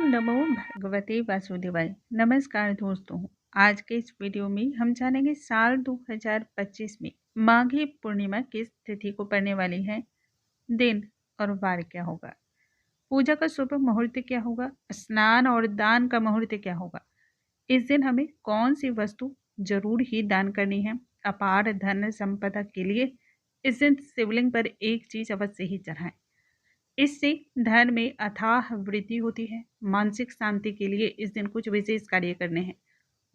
नमो भगवते वासुदेवाय। नमस्कार दोस्तों, आज के इस वीडियो में हम जानेंगे साल 2025 में माघी पूर्णिमा किस तिथि को पड़ने वाली है, दिन और वार क्या होगा, पूजा का शुभ मुहूर्त क्या होगा, स्नान और दान का मुहूर्त क्या होगा, इस दिन हमें कौन सी वस्तु जरूर ही दान करनी है। अपार धन संपदा के लिए इस दिन शिवलिंग पर एक चीज अवश्य ही चढ़ाएं, इससे धन में अथाह वृद्धि होती है। मानसिक शांति के लिए इस दिन कुछ विशेष कार्य करने हैं,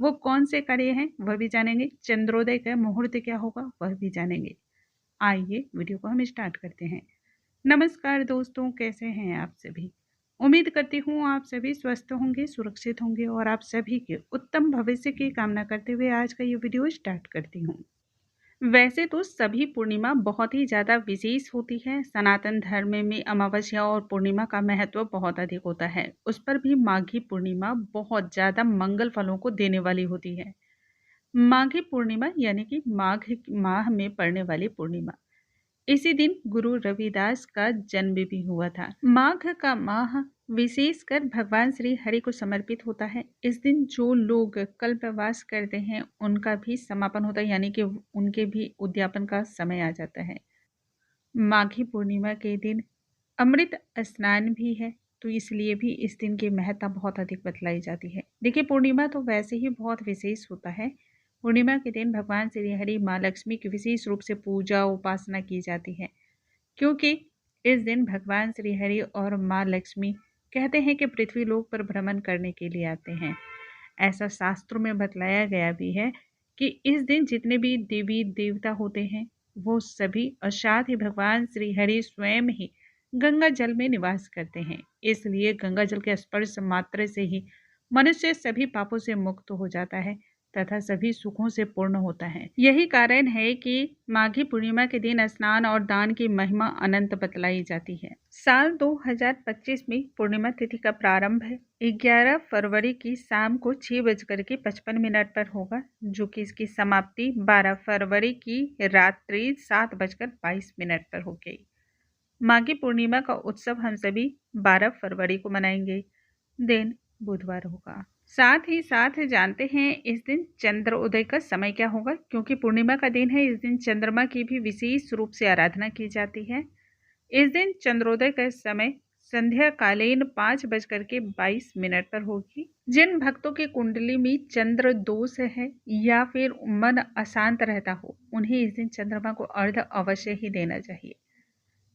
वो कौन से कार्य हैं वह भी जानेंगे। चंद्रोदय का मुहूर्त क्या होगा वह भी जानेंगे। आइए वीडियो को हम स्टार्ट करते हैं। नमस्कार दोस्तों, कैसे हैं आप सभी। उम्मीद करती हूँ आप सभी स्वस्थ होंगे, सुरक्षित होंगे और आप सभी के उत्तम भविष्य की कामना करते हुए आज का ये वीडियो स्टार्ट करती हूँ। वैसे तो सभी पूर्णिमा बहुत ही ज़्यादा विशेष होती है। सनातन धर्म में अमावस्या और पूर्णिमा का महत्व बहुत अधिक होता है। उस पर भी माघी पूर्णिमा बहुत ज़्यादा मंगल फलों को देने वाली होती है। माघी पूर्णिमा यानी कि माघ माह में पड़ने वाली पूर्णिमा, इसी दिन गुरु रविदास का जन्म भी हुआ था। माघ का माह विशेषकर भगवान श्री हरि को समर्पित होता है। इस दिन जो लोग कल्पवास करते हैं उनका भी समापन होता है, यानी कि उनके भी उद्यापन का समय आ जाता है। माघी पूर्णिमा के दिन अमृत स्नान भी है, तो इसलिए भी इस दिन की महत्ता बहुत अधिक बतलाई जाती है। देखिए, पूर्णिमा तो वैसे ही बहुत विशेष होता है। पूर्णिमा के दिन भगवान श्री हरि माँ लक्ष्मी की विशेष रूप से पूजा उपासना की जाती है, क्योंकि इस दिन भगवान श्री हरि और माँ लक्ष्मी कहते हैं कि पृथ्वी लोक पर भ्रमण करने के लिए आते हैं। ऐसा शास्त्रों में बतलाया गया भी है कि इस दिन जितने भी देवी देवता होते हैं वो सभी और साथ ही भगवान श्री हरि स्वयं ही गंगा जल में निवास करते हैं। इसलिए गंगा जल के स्पर्श मात्र से ही मनुष्य सभी पापों से मुक्त हो जाता है तथा सभी सुखों से पूर्ण होता है। यही कारण है कि माघी पूर्णिमा के दिन स्नान और दान की महिमा अनंत बतलाई जाती है। साल 2025 में पूर्णिमा तिथि का प्रारंभ 11 फरवरी की शाम को 6:55 पर होगा, जो कि इसकी समाप्ति 12 फरवरी की रात्रि 7:22 पर होगी। माघी पूर्णिमा का उत्सव हम सभी 12 फरवरी को मनाएंगे। दिन बुधवार होगा। साथ ही साथ जानते हैं इस दिन चंद्रोदय का समय क्या होगा, क्योंकि पूर्णिमा का दिन है। इस दिन चंद्रमा की भी विशेष रूप से आराधना की जाती है। इस दिन चंद्रोदय का समय संध्या कालीन 5:22 पर होगी। जिन भक्तों की कुंडली में चंद्र दोष है या फिर मन अशांत रहता हो, उन्हें इस दिन चंद्रमा को अर्घ्य अवश्य ही देना चाहिए।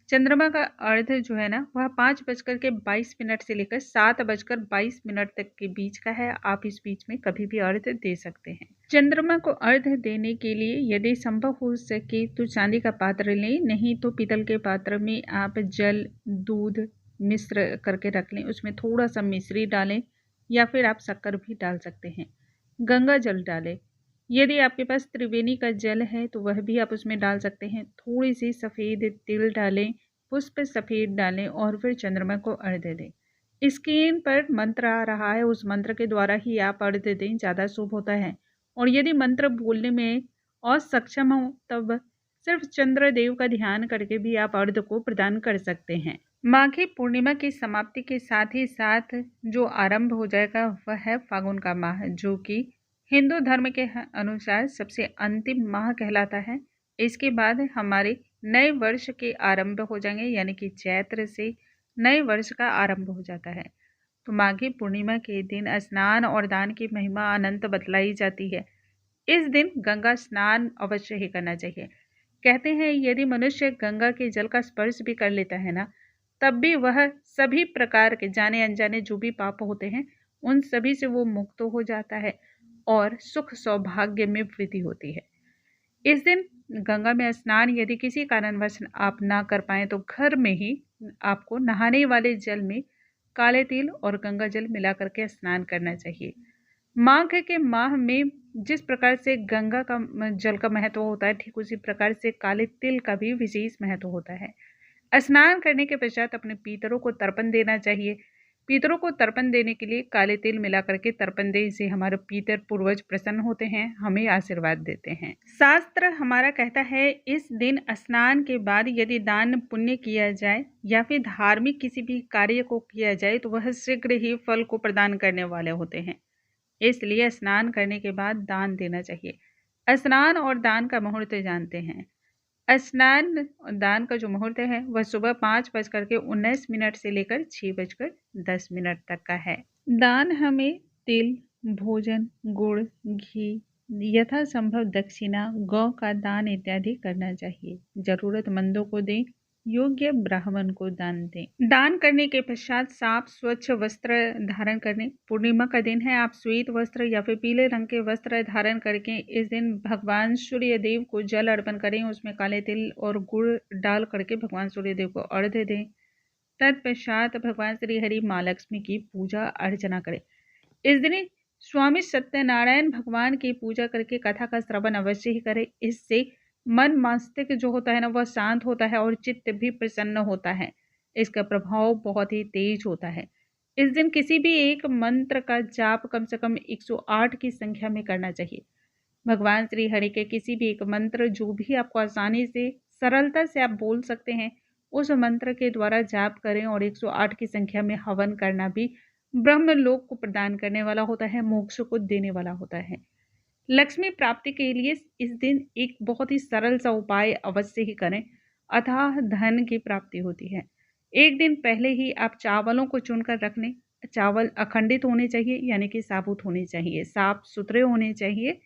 चंद्रमा का अर्घ्य जो है ना, वह 5:22 से लेकर 7:22 तक के बीच का है। आप इस बीच में कभी भी अर्घ्य दे सकते हैं। चंद्रमा को अर्घ्य देने के लिए यदि संभव हो सके तो चांदी का पात्र लें, नहीं तो पीतल के पात्र में आप जल दूध मिश्र करके रख लें, उसमें थोड़ा सा मिश्री डालें या फिर आप शक्कर भी डाल सकते हैं। गंगा जल डालें, यदि आपके पास त्रिवेणी का जल है तो वह भी आप उसमें डाल सकते हैं। थोड़ी सी सफ़ेद तिल डालें, पुष्प सफ़ेद डालें और फिर चंद्रमा को अर्घ्य दें। स्क्रीन पर मंत्र आ रहा है, उस मंत्र के द्वारा ही आप अर्घ्य दें, ज़्यादा शुभ होता है। और यदि मंत्र बोलने में असक्षम हो तब सिर्फ चंद्रदेव का ध्यान करके भी आप अर्घ्य को प्रदान कर सकते हैं। माघी पूर्णिमा की समाप्ति के साथ ही साथ जो आरंभ हो जाएगा वह है फागुन का माह, जो कि हिंदू धर्म के अनुसार सबसे अंतिम माह कहलाता है। इसके बाद हमारे नए वर्ष के आरंभ हो जाएंगे, यानी कि चैत्र से नए वर्ष का आरंभ हो जाता है। तो माघी पूर्णिमा के दिन स्नान और दान की महिमा अनंत बतलाई जाती है। इस दिन गंगा स्नान अवश्य ही करना चाहिए। कहते हैं यदि मनुष्य गंगा के जल का स्पर्श भी कर लेता है ना, तब भी वह सभी प्रकार के जाने अनजाने जो भी पाप होते हैं उन सभी से वो मुक्त हो जाता है और सुख सौभाग्य में वृद्धि होती है। इस दिन गंगा में स्नान यदि किसी कारणवश आप ना कर पाए तो घर में ही आपको नहाने वाले जल में काले तिल और गंगा जल मिला करके स्नान करना चाहिए। माघ के माह में जिस प्रकार से गंगा का जल का महत्व होता है, ठीक उसी प्रकार से काले तिल का भी विशेष महत्व होता है। स्नान करने के पश्चात अपने पितरों को तर्पण देना चाहिए। पितरों को तर्पण देने के लिए काले तिल मिला करके तर्पण देने से हमारे पितर पूर्वज प्रसन्न होते हैं, हमें आशीर्वाद देते हैं। शास्त्र हमारा कहता है इस दिन स्नान के बाद यदि दान पुण्य किया जाए या फिर धार्मिक किसी भी कार्य को किया जाए तो वह शीघ्र ही फल को प्रदान करने वाले होते हैं। इसलिए स्नान करने के बाद दान देना चाहिए। स्नान और दान का मुहूर्त जानते हैं। स्नान दान का जो मुहूर्त है वह सुबह 5:19 से लेकर 6:10 तक का है। दान हमें तिल, भोजन, गुड़, घी, यथासंभव दक्षिणा, गौ का दान इत्यादि करना चाहिए। जरूरतमंदों को दें, योग्य ब्राह्मण को दान दें। दान करने के पश्चात साफ स्वच्छ वस्त्र धारण करें। पूर्णिमा का दिन है, आप श्वेत वस्त्र या फिर पीले रंग के वस्त्र धारण करके इस दिन भगवान सूर्य देव को जल अर्पण करें। उसमें काले तिल और गुड़ डाल करके भगवान सूर्य देव को अर्घ्य दें। तत्पश्चात भगवान श्री हरि माँ लक्ष्मी की पूजा अर्चना करें। इस दिन स्वामी सत्यनारायण भगवान की पूजा करके कथा का श्रवण अवश्य ही करें। इससे मन मस्तिष्क जो होता है ना वह शांत होता है और चित्त भी प्रसन्न होता है। इसका प्रभाव बहुत ही तेज होता है। इस दिन किसी भी एक मंत्र का जाप कम से कम 108 की संख्या में करना चाहिए। भगवान श्री हरि के किसी भी एक मंत्र जो भी आपको आसानी से सरलता से आप बोल सकते हैं उस मंत्र के द्वारा जाप करें और 108 की संख्या में हवन करना भी ब्रह्म लोक को प्रदान करने वाला होता है, मोक्ष को देने वाला होता है। लक्ष्मी प्राप्ति के लिए इस दिन एक बहुत ही सरल सा उपाय अवश्य ही करें, अथाह धन की प्राप्ति होती है। एक दिन पहले ही आप चावलों को चुनकर रख लें। चावल अखंडित होने चाहिए, यानी कि साबुत होने चाहिए, साफ सुथरे होने चाहिए।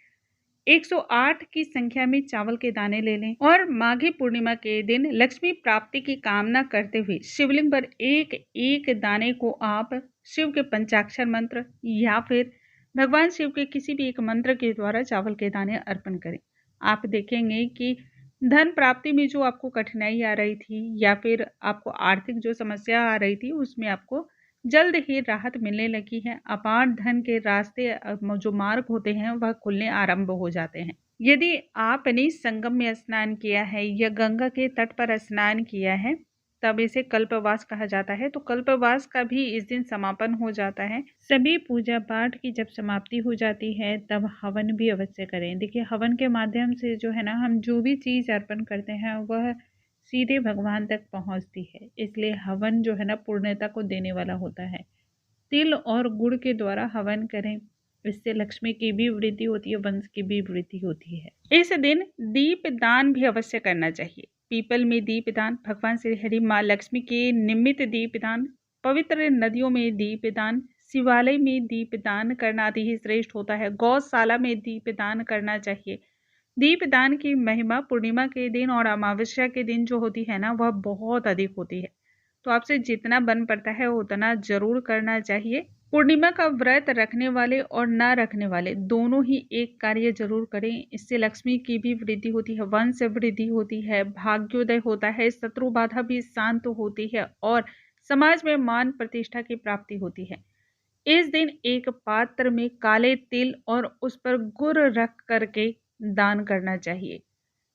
108 की संख्या में चावल के दाने ले लें और माघी पूर्णिमा के दिन लक्ष्मी प्राप्ति की कामना करते हुए शिवलिंग पर एक एक दाने को आप शिव के पंचाक्षर मंत्र या फिर भगवान शिव के किसी भी एक मंत्र के द्वारा चावल के दाने अर्पण करें। आप देखेंगे कि धन प्राप्ति में जो आपको कठिनाई आ रही थी या फिर आपको आर्थिक जो समस्या आ रही थी उसमें आपको जल्द ही राहत मिलने लगी है। अपार धन के रास्ते जो मार्ग होते हैं वह खुलने आरंभ हो जाते हैं। यदि आपने संगम में स्नान किया है या गंगा के तट पर स्नान किया है तब इसे कल्पवास कहा जाता है। तो कल्पवास का भी इस दिन समापन हो जाता है। सभी पूजा पाठ की जब समाप्ति हो जाती है तब हवन भी अवश्य करें। देखिए, हवन के माध्यम से जो है ना हम जो भी चीज़ अर्पण करते हैं वह सीधे भगवान तक पहुंचती है। इसलिए हवन जो है ना पूर्णता को देने वाला होता है। तिल और गुड़ के द्वारा हवन करें, इससे लक्ष्मी की भी वृद्धि होती है, वंश की भी वृद्धि होती है। इस दिन दीप दान भी अवश्य करना चाहिए। पीपल में दीप दान, भगवान श्री हरि माँ लक्ष्मी के निमित्त दीप दान, पवित्र नदियों में दीप दान, शिवालय में दीप दान करना अति ही श्रेष्ठ होता है। गौशाला में दीप दान करना चाहिए। दीप दान की महिमा पूर्णिमा के दिन और अमावस्या के दिन जो होती है ना वह बहुत अधिक होती है। तो आपसे जितना बन पड़ता है उतना जरूर करना चाहिए। पूर्णिमा का व्रत रखने वाले और न रखने वाले दोनों ही एक कार्य जरूर करें। इससे लक्ष्मी की भी वृद्धि होती है, वंश वृद्धि होती है, भाग्योदय होता है, शत्रु बाधा भी शांत होती है और समाज में मान प्रतिष्ठा की प्राप्ति होती है। इस दिन एक पात्र में काले तिल और उस पर गुड़ रख करके दान करना चाहिए।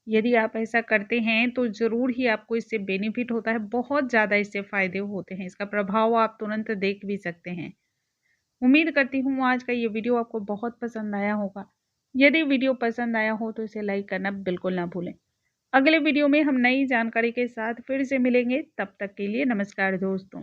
यदि आप ऐसा करते हैं तो ज़रूर ही आपको इससे बेनिफिट होता है, बहुत ज़्यादा इससे फ़ायदे होते हैं। इसका प्रभाव आप तुरंत देख भी सकते हैं। उम्मीद करती हूँ आज का ये वीडियो आपको बहुत पसंद आया होगा। यदि वीडियो पसंद आया हो तो इसे लाइक करना बिल्कुल ना भूलें। अगले वीडियो में हम नई जानकारी के साथ फिर से मिलेंगे। तब तक के लिए नमस्कार दोस्तों।